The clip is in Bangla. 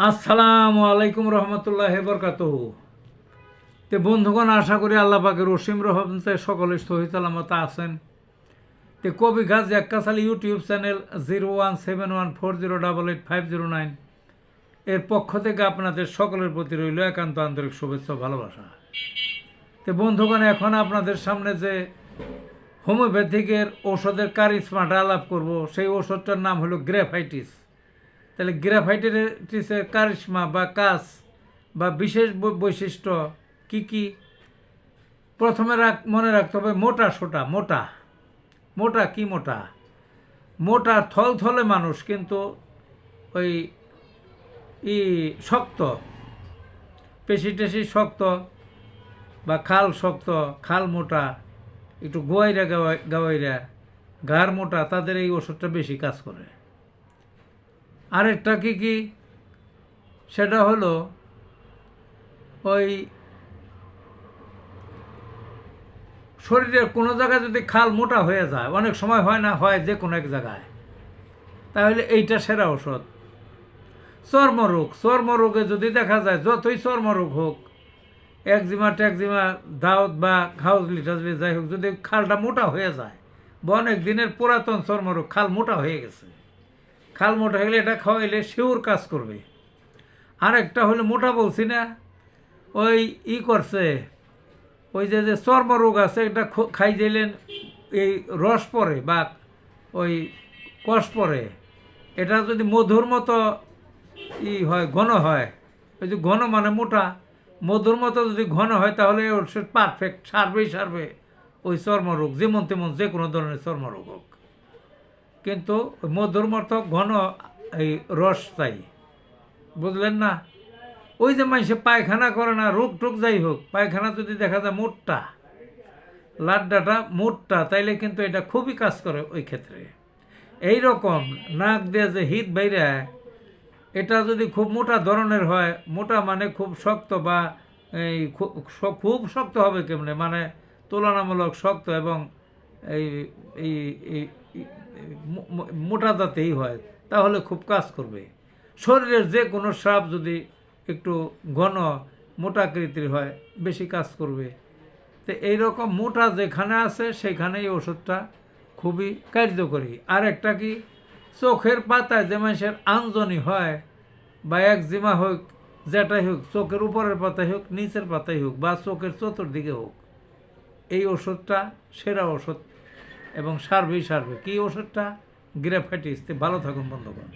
আসসালামু আলাইকুম রহমতুল্লাহ বরকাতুহু। তে বন্ধুগণ, আশা করি আল্লাহ পাকের অসীম রহমতে সকলে সহি সালামত আছেন। তে কবি গাজী আক্কাস আলী ইউটিউব চ্যানেল 017140885009 এর পক্ষ থেকে আপনাদের সকলের প্রতি রইল একান্ত আন্তরিক শুভেচ্ছা ভালোবাসা। তে বন্ধুগণ, এখন আপনাদের সামনে যে হোমিওপ্যাথিকের ঔষধের কারিশমাটা আলাপ করব, সেই ঔষধটার নাম হলো গ্রাফাইটিস। তাহলে গ্রাফাইটিসের কারিশমা বা কাজ বা বিশেষ বৈশিষ্ট্য কি কি? প্রথমে মনে রাখতে হবে মোটা সোটা। মোটা মোটা কি মোটা? মোটা থলথলে মানুষ, কিন্তু ওই শক্ত, পেশি টেশি শক্ত বা খাল শক্ত, খাল মোটা, একটু গোয়াইরা গাওয়াইরা, ঘাড় মোটা, তাদের এই ওষুধটা বেশি কাজ করে। আরেকটা কি কি? সেটা হলো ওই শরীরের কোনো জায়গায় যদি খাল মোটা হয়ে যায়, অনেক সময় হয় না, হয় যে কোনো এক জায়গায়, তাহলে এইটা সেরা ওষুধ। চর্মরোগে যদি দেখা যায়, যতই চর্মরোগ হোক, একজিমা ট্যাকজিমা, দাউদ বা খাউজলি টাজলি যাই হোক, যদি খালটা মোটা হয়ে যায় বা অনেক দিনের পুরাতন চর্মরোগ, খাল মোটা হয়ে গেছে, খাল মোটা হয়ে গেলে এটা খাওয়াইলে শিওর কাজ করবে। আরেকটা হলো মোটা বলছি না, ওই করছে, ওই যে যে চর্মরোগ আছে, এটা খাই দিলেন, এই রস পরে বা ওই কষ পরে, এটা যদি মধুর মতো হয়, ঘন হয়, ওই যে ঘন মানে মোটা, মধুর মতো যদি ঘন হয়, তাহলে ওষুধ পারফেক্ট, সারবে ওই চর্মরোগ, যেমন তেমন যে কোনো ধরনের চর্মরোগ হোক। কিন্তু মধুর মতো ঘন এই রস চাই, বুঝলেন না? ওই যে মানুষে পায়খানা করে না, রোগ টোগ যাই হোক, পায়খানা যদি দেখা যায় মোটটা, লাড্ডাটা মোটটা, তাইলে কিন্তু এটা খুবই কাজ করে ওই ক্ষেত্রে। এই রকম নাক দিয়ে যে হিট বাইরে, এটা যদি খুব মোটা ধরনের হয়, মোটা মানে খুব শক্ত, বা এই খুব শক্ত হবে কেমনে, মানে তুলনামূলক শক্ত এবং এই এই মোটা জাতেই হয়, তাহলে খুব কাজ করবে। শরীরের যে কোনো স্রাব যদি একটু ঘন মোটাকৃতির হয়, বেশি কাজ করবে। তো এইরকম মোটা যেখানে আছে সেখানেই ওষুধটা খুবই কার্যকরী। আর একটা কি, চোখের পাতায় যে মানুষের আঞ্জনি হয় বা একজিমা হোক, যেটাই হোক, চোখের উপরের পাতায় হোক, নিচের পাতায় হোক, বা চোখের চতুর্দিকে হোক, এই ওষুধটা সেরা ওষুধ এবং সারবে। কি ওষুধটা? গ্রাফাইটিস। ভালো থাকুন বন্ধুগণ।